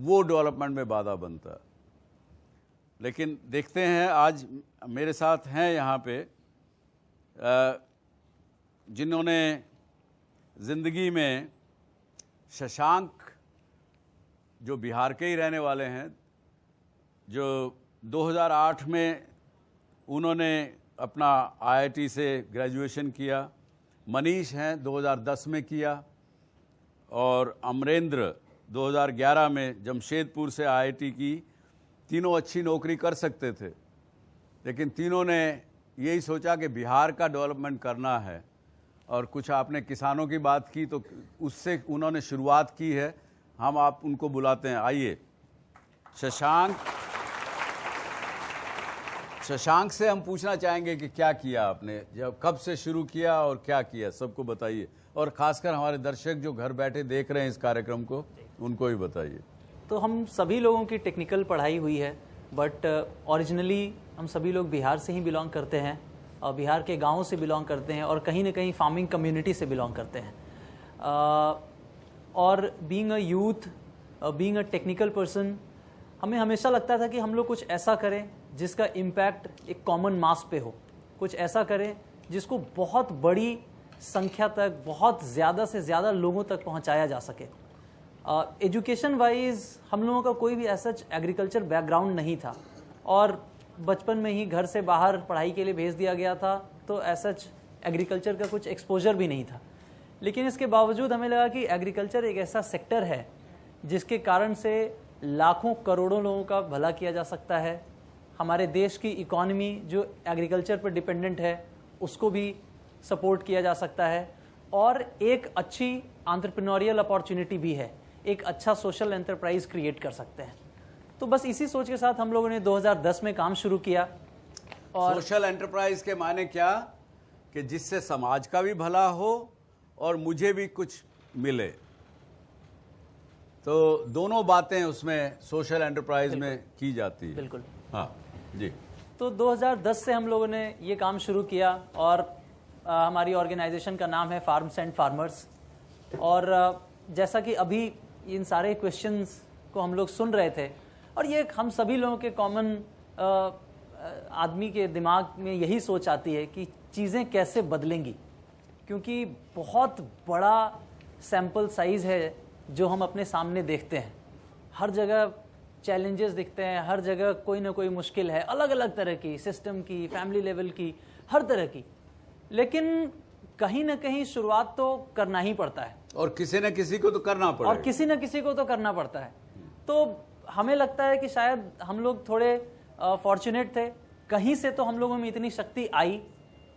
वो डेवलपमेंट में बाधा बनता है। लेकिन देखते हैं, आज मेरे साथ हैं यहाँ पे जिन्होंने ज़िंदगी में, शशांक जो बिहार के ही रहने वाले हैं, जो 2008 में उन्होंने अपना आईआईटी से ग्रेजुएशन किया, मनीष हैं 2010 में किया, और अमरेंद्र 2011 में जमशेदपुर से आईआईटी की। तीनों अच्छी नौकरी कर सकते थे, लेकिन तीनों ने यही सोचा कि बिहार का डेवलपमेंट करना है। और कुछ आपने किसानों की बात की, तो उससे उन्होंने शुरुआत की है। हम आप उनको बुलाते हैं, आइए। शशांक से हम पूछना चाहेंगे कि क्या किया आपने, जब कब से शुरू किया और क्या किया, सबको बताइए। और खासकर हमारे दर्शक जो घर बैठे देख रहे हैं इस कार्यक्रम को, उनको भी बताइए। तो हम सभी लोगों की टेक्निकल पढ़ाई हुई है, बट ओरिजिनली हम सभी लोग बिहार से ही बिलोंग करते हैं, और बिहार के गाँव से बिलोंग करते हैं, और कहीं ना कहीं फार्मिंग कम्युनिटी से बिलोंग करते हैं। और being a youth, being a technical person, हमें हमेशा लगता था कि हम लोग कुछ ऐसा करें जिसका इम्पैक्ट एक कॉमन मास पे हो, कुछ ऐसा करें जिसको बहुत बड़ी संख्या तक, बहुत ज़्यादा से ज़्यादा लोगों तक पहुंचाया जा सके। एजुकेशन वाइज हम लोगों का कोई भी ऐसा एग्रीकल्चर बैकग्राउंड नहीं था, और बचपन में ही घर से बाहर पढ़ाई के लिए भेज दिया गया था, तो ऐसा एग्रीकल्चर का कुछ एक्सपोजर भी नहीं था। लेकिन इसके बावजूद हमें लगा कि एग्रीकल्चर एक ऐसा सेक्टर है जिसके कारण से लाखों करोड़ों लोगों का भला किया जा सकता है। हमारे देश की इकॉनमी जो एग्रीकल्चर पर डिपेंडेंट है, उसको भी सपोर्ट किया जा सकता है, और एक अच्छी एंटरप्रेन्योरियल अपॉर्चुनिटी भी है, एक अच्छा सोशल एंटरप्राइज क्रिएट कर सकते हैं। तो बस इसी सोच के साथ हम लोगों ने 2010 में काम शुरू किया। और सोशल एंटरप्राइज के माने क्या, कि जिससे समाज का भी भला हो और मुझे भी कुछ मिले। तो दोनों बातें उसमें सोशल एंटरप्राइज में की जाती है। बिल्कुल, हाँ जी। तो 2010 से हम लोगों ने ये काम शुरू किया, और हमारी ऑर्गेनाइजेशन का नाम है फार्म्स एंड फार्मर्स। और जैसा कि अभी इन सारे क्वेश्चंस को हम लोग सुन रहे थे, और ये हम सभी लोगों के कॉमन आदमी के दिमाग में यही सोच आती है कि चीज़ें कैसे बदलेंगी, क्योंकि बहुत बड़ा सैंपल साइज़ है जो हम अपने सामने देखते हैं। हर जगह चैलेंजेस दिखते हैं, हर जगह कोई ना कोई मुश्किल है, अलग अलग तरह की, सिस्टम की, फैमिली लेवल की, हर तरह की। लेकिन कहीं ना कहीं शुरुआत तो करना ही पड़ता है, और किसी न किसी को तो करना पड़ेगा, और किसी न किसी को तो करना पड़ता है। तो हमें लगता है कि शायद हम लोग थोड़े फॉर्चुनेट थे, कहीं से तो हम लोगों में इतनी शक्ति आई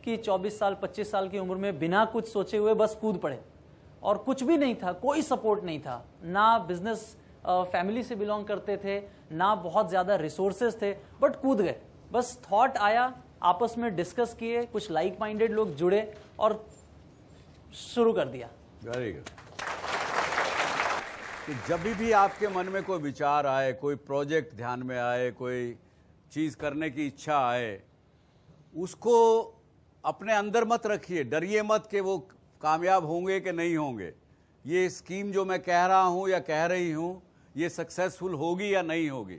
कि 24 साल 25 साल की उम्र में बिना कुछ सोचे हुए बस कूद पड़े। और कुछ भी नहीं था, कोई सपोर्ट नहीं था, ना बिजनेस फैमिली से बिलोंग करते थे, ना बहुत ज़्यादा रिसोर्सेज थे, बट कूद गए। बस थॉट आया, आपस में डिस्कस किए, कुछ लाइक माइंडेड लोग जुड़े और शुरू कर दिया। Very good. कि जब भी आपके मन में कोई विचार आए, कोई प्रोजेक्ट ध्यान में आए, कोई चीज़ करने की इच्छा आए, उसको अपने अंदर मत रखिए, डरिए मत कि वो कामयाब होंगे कि नहीं होंगे, ये स्कीम जो मैं कह रहा हूँ या कह रही हूँ ये सक्सेसफुल होगी या नहीं होगी।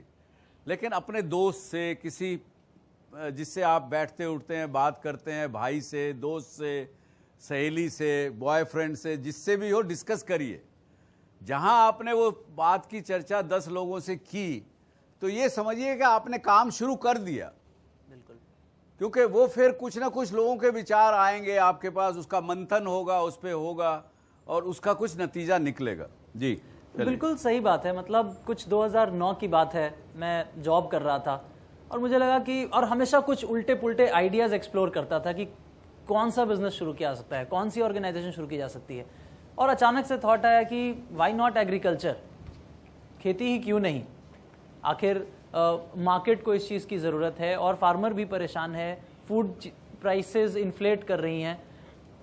लेकिन अपने दोस्त से, किसी जिससे आप बैठते उठते हैं, बात करते हैं, भाई से, दोस्त से, सहेली से, बॉयफ्रेंड से, जिससे भी हो, डिस्कस करिए। जहां आपने वो बात की चर्चा 10 लोगों से की, तो ये समझिए कि आपने काम शुरू कर दिया। बिल्कुल, क्योंकि वो फिर कुछ ना कुछ लोगों के विचार आएंगे आपके पास, उसका मंथन होगा, उस पर होगा और उसका कुछ नतीजा निकलेगा। जी बिल्कुल सही बात है। मतलब कुछ 2009 की बात है, मैं जॉब कर रहा था और मुझे लगा कि, और हमेशा कुछ उल्टे पुल्टे आइडियाज़ एक्सप्लोर करता था कि कौन सा बिजनेस शुरू किया जा सकता है, कौन सी ऑर्गेनाइजेशन शुरू की जा सकती है। और अचानक से थॉट आया कि वाई नॉट एग्रीकल्चर, खेती ही क्यों नहीं, आखिर मार्केट को इस चीज़ की ज़रूरत है और फार्मर भी परेशान है, फूड प्राइसेस इन्फ्लेट कर रही हैं,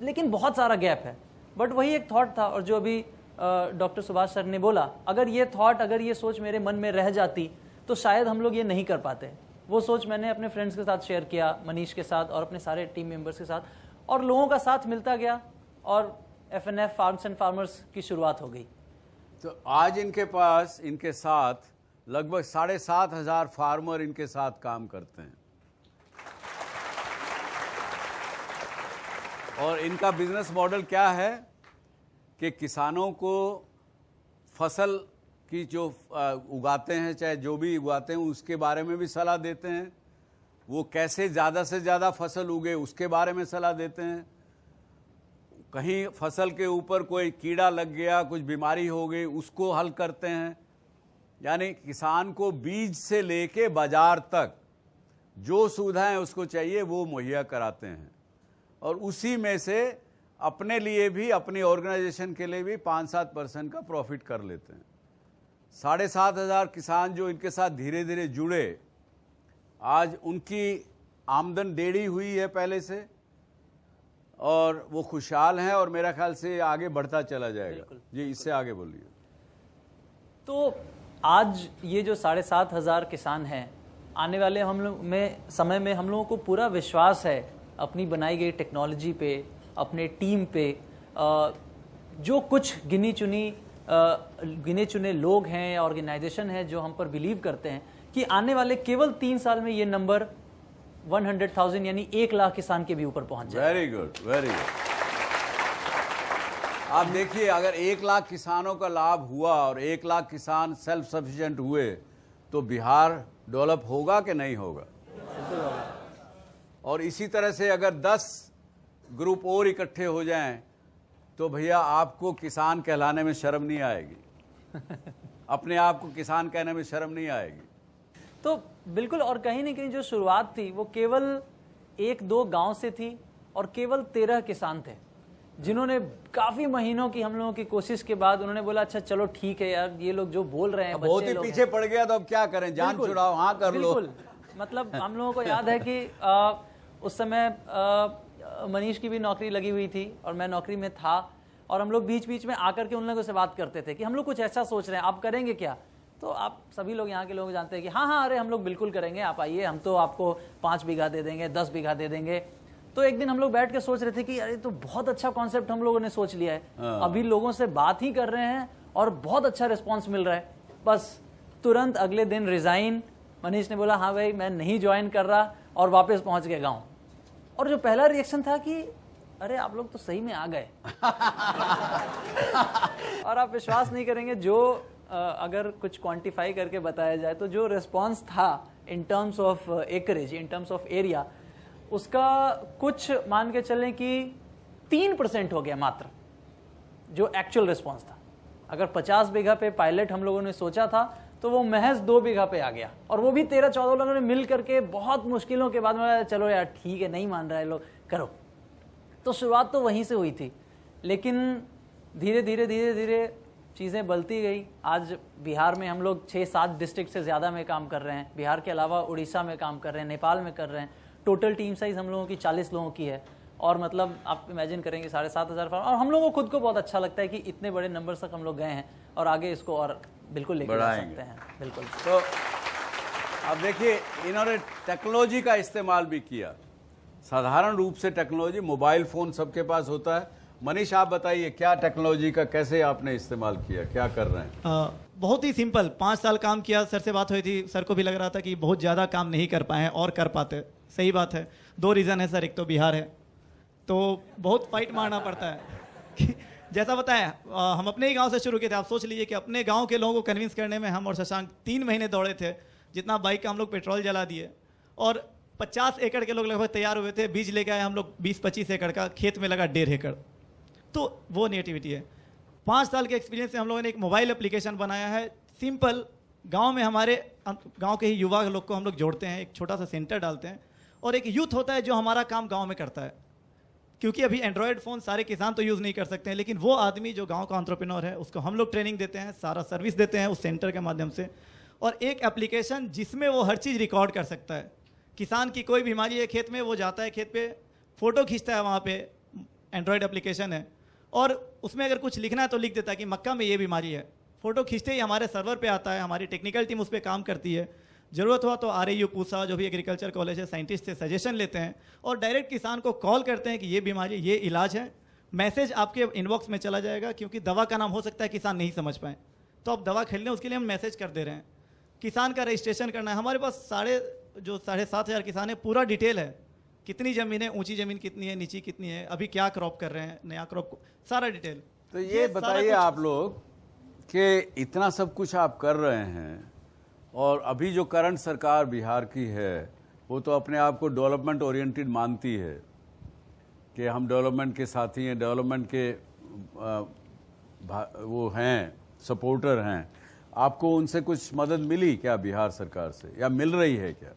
लेकिन बहुत सारा गैप है। बट वही एक थॉट था, और जो अभी डॉक्टर सुभाष सर ने बोला, अगर ये थॉट, अगर ये सोच मेरे मन में रह जाती तो शायद हम लोग ये नहीं कर पाते। वो सोच मैंने अपने फ्रेंड्स के साथ शेयर किया, मनीष के साथ और अपने सारे टीम मेंबर्स के साथ, और लोगों का साथ मिलता गया और FNF फार्म्स एंड फार्मर्स की शुरुआत हो गई। तो आज इनके पास, इनके साथ लगभग 7,500 फार्मर इनके साथ काम करते हैं और इनका बिजनेस मॉडल क्या है कि किसानों को फसल की जो उगाते हैं, चाहे जो भी उगाते हैं, उसके बारे में भी सलाह देते हैं। वो कैसे ज़्यादा से ज़्यादा फसल उगे उसके बारे में सलाह देते हैं। कहीं फसल के ऊपर कोई कीड़ा लग गया, कुछ बीमारी हो गई, उसको हल करते हैं। यानी किसान को बीज से लेके बाजार तक जो सुविधाएं उसको चाहिए वो मुहैया कराते हैं और उसी में से अपने लिए भी, अपनी ऑर्गेनाइजेशन के लिए भी 5-7% का प्रॉफिट कर लेते हैं। 7,500 किसान जो इनके साथ धीरे धीरे जुड़े, आज उनकी आमदन डेढ़ी हुई है पहले से और वो खुशहाल हैं और मेरा ख्याल से आगे बढ़ता चला जाएगा। जी, इससे आगे बोलिए। तो आज ये जो 7,500 किसान हैं, आने वाले हम लोग में समय में हम लोगों को पूरा विश्वास है अपनी बनाई गई टेक्नोलॉजी पे, अपने टीम पे। जो कुछ गिने चुने लोग हैं, ऑर्गेनाइजेशन है जो हम पर बिलीव करते हैं कि आने वाले केवल 3 साल में ये नंबर 100,000 यानी 1 लाख किसान के भी ऊपर पहुंच जाए। Very good, very good. आप देखिए, अगर 1 लाख किसानों का लाभ हुआ और 1 लाख किसान सेल्फ सफिशिएंट हुए तो बिहार डेवलप होगा कि नहीं होगा? और इसी तरह से अगर 10 ग्रुप और इकट्ठे हो जाएं तो भैया आपको किसान कहलाने में शर्म नहीं आएगी। अपने आप को किसान कहने में शर्म नहीं आएगी। तो बिल्कुल, और कहीं ना कहीं जो शुरुआत थी वो केवल 1-2 गांव से थी और केवल 13 किसान थे जिन्होंने काफी महीनों की हम लोगों की कोशिश के बाद उन्होंने बोला अच्छा चलो ठीक है यार, ये लोग जो बोल रहे हैं बहुत ही पीछे पड़ गया तो अब क्या करें, जान छुड़ाओ, हाँ कर लो। मतलब हम लोगों को याद है कि उस समय मनीष की भी नौकरी लगी हुई थी और मैं नौकरी में था और हम लोग बीच बीच में आकर के उन लोगों से बात करते थे कि हम लोग कुछ ऐसा सोच रहे हैं, आप करेंगे क्या? तो आप सभी लोग यहाँ के लोग जानते हैं कि हाँ हाँ अरे हम लोग बिल्कुल करेंगे, आप आइए, हम तो आपको 5 बीघा दे देंगे, 10 बीघा दे देंगे। तो एक दिन हम लोग बैठ के सोच रहे थे कि अरे तो बहुत अच्छा कॉन्सेप्ट हम लोगों ने सोच लिया है, अभी लोगों से बात ही कर रहे हैं और बहुत अच्छा रिस्पॉन्स मिल रहा है। बस तुरंत अगले दिन रिजाइन, मनीष ने बोला हाँ भाई मैं नहीं ज्वाइन कर रहा और वापस पहुंच गए गाँव। और जो पहला रिएक्शन था कि अरे आप लोग तो सही में आ गए। और आप विश्वास नहीं करेंगे, जो अगर कुछ क्वांटिफाई करके बताया जाए तो जो रिस्पांस था in terms of acreage, in terms of area, उसका कुछ मान के चलें कि 3% हो गया मात्र जो एक्चुअल रिस्पांस था। अगर 50 बीघा पे पायलट हम लोगों ने सोचा था तो वो महज 2 बीघा पे आ गया और वो भी 13-14 लोगों ने मिल करके बहुत मुश्किलों के बाद में चलो यार ठीक है, नहीं मान रहा है लोग, करो। तो शुरुआत तो वहीं से हुई थी, लेकिन धीरे धीरे चीज़ें बदलती गई। आज बिहार में हम लोग 6-7 डिस्ट्रिक्ट से ज़्यादा में काम कर रहे हैं, बिहार के अलावा उड़ीसा में काम कर रहे हैं, नेपाल में कर रहे हैं। टोटल टीम साइज़ हम लोगों की 40 लोगों की है और मतलब आप इमेजिन करेंगे 7,500 फार्म, और हम लोगों को खुद को बहुत अच्छा लगता है कि इतने बड़े नंबर तक हम लोग गए हैं और आगे इसको और बिल्कुल लेकर जा सकते हैं। बिल्कुल। तो अब देखिए, इन्होंने टेक्नोलॉजी का इस्तेमाल भी किया। साधारण रूप से टेक्नोलॉजी, मोबाइल फ़ोन सबके पास होता है। मनीष आप बताइए, क्या टेक्नोलॉजी का कैसे आपने इस्तेमाल किया, क्या कर रहे हैं? बहुत ही सिंपल, 5 साल काम किया। सर से बात हुई थी, सर को भी लग रहा था कि बहुत ज़्यादा काम नहीं कर पाए और कर पाते। सही बात है, 2 रीज़न है सर, एक तो बिहार है, तो बहुत फाइट मारना पड़ता है। जैसा बताया, हम अपने ही गांव से शुरू किए थे। आप सोच लीजिए कि अपने गांव के लोगों को कन्विंस करने में हम और शशांक 3 महीने दौड़े थे। जितना बाइक का हम लोग पेट्रोल जला दिए और 50 एकड़ के लोग लगभग तैयार हुए थे। बीज लेके आए हम लोग 20-25 एकड़ का, खेत में लगा 1.5 एकड़। तो वो नेटिविटी है। 5 साल के एक्सपीरियंस से हम लोगों ने एक मोबाइल एप्लीकेशन बनाया है, सिंपल। गांव में हमारे गांव के ही युवा लोग को हम लोग जोड़ते हैं, एक छोटा सा सेंटर डालते हैं और एक यूथ होता है जो हमारा काम गांव में करता है। क्योंकि अभी एंड्रॉयड फ़ोन सारे किसान तो यूज़ नहीं कर सकते हैं, लेकिन वो आदमी जो गांव का एंटरप्रेन्योर है उसको हम लोग ट्रेनिंग देते हैं, सारा सर्विस देते हैं उस सेंटर के माध्यम से। और एक एप्लीकेशन जिसमें वो हर चीज़ रिकॉर्ड कर सकता है। किसान की कोई बीमारी है खेत में, वो जाता है खेत पे, फ़ोटो खींचता है, वहाँ पे एंड्रॉयड एप्लीकेशन है और उसमें अगर कुछ लिखना है तो लिख देता है कि मक्का में ये बीमारी है। फ़ोटो खींचते ही हमारे सर्वर पे आता है, हमारी टेक्निकल टीम उस पर काम करती है। ज़रूरत हुआ तो RAU पूसा, जो भी एग्रीकल्चर कॉलेज है, साइंटिस्ट से सजेशन लेते हैं और डायरेक्ट किसान को कॉल करते हैं कि ये बीमारी, ये इलाज है। मैसेज आपके इनबॉक्स में चला जाएगा, क्योंकि दवा का नाम हो सकता है किसान नहीं समझ पाए, तो आप दवा खरीद लें, उसके लिए हम मैसेज कर दे रहे हैं। किसान का रजिस्ट्रेशन करना है, हमारे पास 7,500 किसान है, पूरा डिटेल है, कितनी ज़मीन है, ऊंची ज़मीन कितनी है, नीची कितनी है, अभी क्या क्रॉप कर रहे हैं, नया क्रॉप, सारा डिटेल। तो ये बताइए आप लोग कि इतना सब कुछ आप कर रहे हैं और अभी जो करंट सरकार बिहार की है वो तो अपने आप को डेवलपमेंट ओरिएंटेड मानती है कि हम डेवलपमेंट के साथी हैं, डेवलपमेंट के वो हैं, सपोर्टर हैं। आपको उनसे कुछ मदद मिली क्या बिहार सरकार से, या मिल रही है क्या?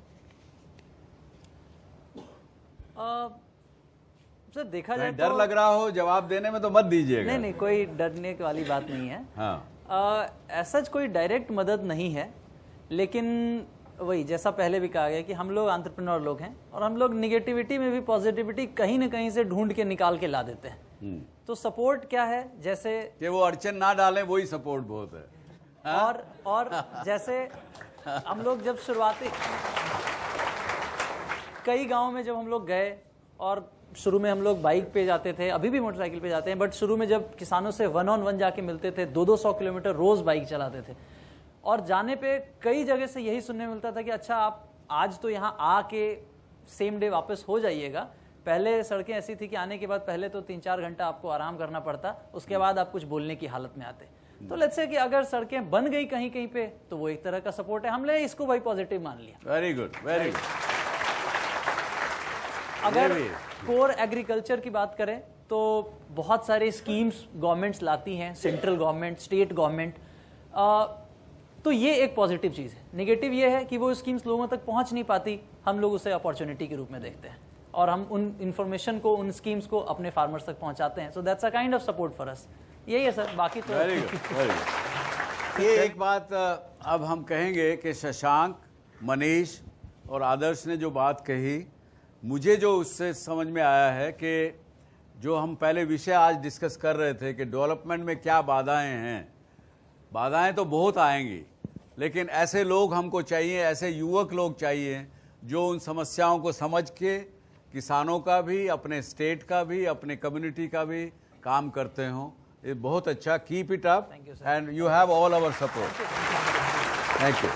सर देखा जाए डर तो लग रहा हो जवाब देने में तो मत दीजिएगा। नहीं, कोई डरने वाली बात नहीं है। हाँ, ऐसा कोई डायरेक्ट मदद नहीं है, लेकिन वही जैसा पहले भी कहा गया कि हम लोग एंटरप्रेन्योर लोग हैं और हम लोग निगेटिविटी में भी पॉजिटिविटी कहीं ना कहीं से ढूंढ के निकाल के ला देते हैं। तो सपोर्ट क्या है, जैसे कि वो अड़चन ना डालें, वही सपोर्ट बहुत है। हाँ? और जैसे हम लोग जब शुरुआती कई गांव में जब हम लोग गए, और शुरू में हम लोग बाइक पे जाते थे, अभी भी मोटरसाइकिल पे जाते हैं, बट शुरू में जब किसानों से 1-on-1 जाके मिलते थे, 200-200 किलोमीटर रोज बाइक चलाते थे, और जाने पे कई जगह से यही सुनने मिलता था कि अच्छा आप आज तो यहाँ आके सेम डे वापस हो जाइएगा। पहले सड़कें ऐसी थी कि आने के बाद पहले तो 3-4 घंटा आपको आराम करना पड़ता, उसके बाद आप कुछ बोलने की हालत में आते। तो लेट्स से कि अगर सड़कें बन गई कहीं कहीं पे तो वो एक तरह का सपोर्ट है, हमने इसको भाई पॉजिटिव मान लिया। Very good, very good. अगर कोर एग्रीकल्चर की बात करें तो बहुत सारे स्कीम्स गवर्नमेंट्स लाती हैं, सेंट्रल गवर्नमेंट, स्टेट गवर्नमेंट, तो ये एक पॉजिटिव चीज़ है। नेगेटिव ये है कि वो स्कीम्स लोगों तक पहुंच नहीं पाती, हम लोग उसे अपॉर्चुनिटी के रूप में देखते हैं और हम उन इन्फॉर्मेशन को, उन स्कीम्स को अपने फार्मर्स तक पहुंचाते हैं। So that's a kind of support for us. यही है सर, बाकी तो वेरी गुड, वेरी गुड। ये एक बात अब हम कहेंगे कि शशांक, मनीष और आदर्श ने जो बात कही, मुझे जो उससे समझ में आया है कि जो हम पहले विषय आज डिस्कस कर रहे थे कि डेवलपमेंट में क्या बाधाएं हैं, बाधाएं तो बहुत आएंगी, लेकिन ऐसे लोग हमको चाहिए, ऐसे युवक लोग चाहिए जो उन समस्याओं को समझ के किसानों का भी, अपने स्टेट का भी, अपने कम्युनिटी का भी काम करते हों। ये बहुत अच्छा, keep it up and you have all our support. Thank you.